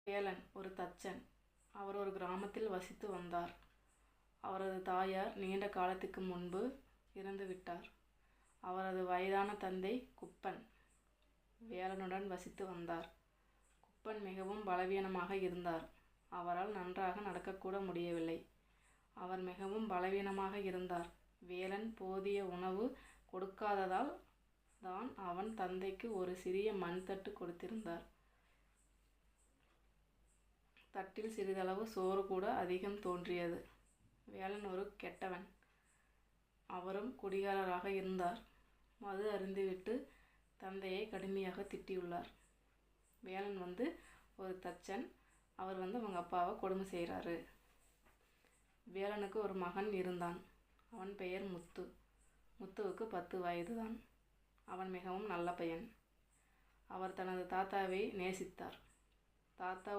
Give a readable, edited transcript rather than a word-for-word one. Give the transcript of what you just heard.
வேலன் ஒரு தச்சன். அவர் ஒரு கிராமத்தில் வசித்து வந்தார். அவரது தாயார் நீண்ட காலத்துக்கு முன்பு இறந்துவிட்டார். அவரது வயதான தந்தை குப்பன் வேலனுடன் வசித்து வந்தார். குப்பன் மிகவும் பலவீனமாக இருந்தார். அவரால் நன்றாக நடக்கக்கூட முடியவில்லை. அவர் மிகவும் பலவீனமாக இருந்தார். வேலன் போதிய உணவு கொடுக்காததால் தான் அவன் தந்தைக்கு ஒரு சிறிய மண் தட்டு கொடுத்திருந்தார். தட்டில் சிறிதளவு சோறு கூட அதிகம் தோன்றியது. வேலன் ஒரு கெட்டவன். அவரும் குடிகாரராக இருந்தார். மது அருந்திவிட்டு தந்தையை கடுமையாக திட்டியுள்ளார். வேலன் ஒரு தச்சன். அவர் அவங்க அப்பாவை கொடுமை செய்கிறாரு. வேலனுக்கு ஒரு மகன் இருந்தான். அவன் பெயர் முத்து. முத்துவுக்கு 10 வயது தான். அவன் மிகவும் நல்ல பையன். அவர் தனது தாத்தாவை நேசித்தார். தாத்தா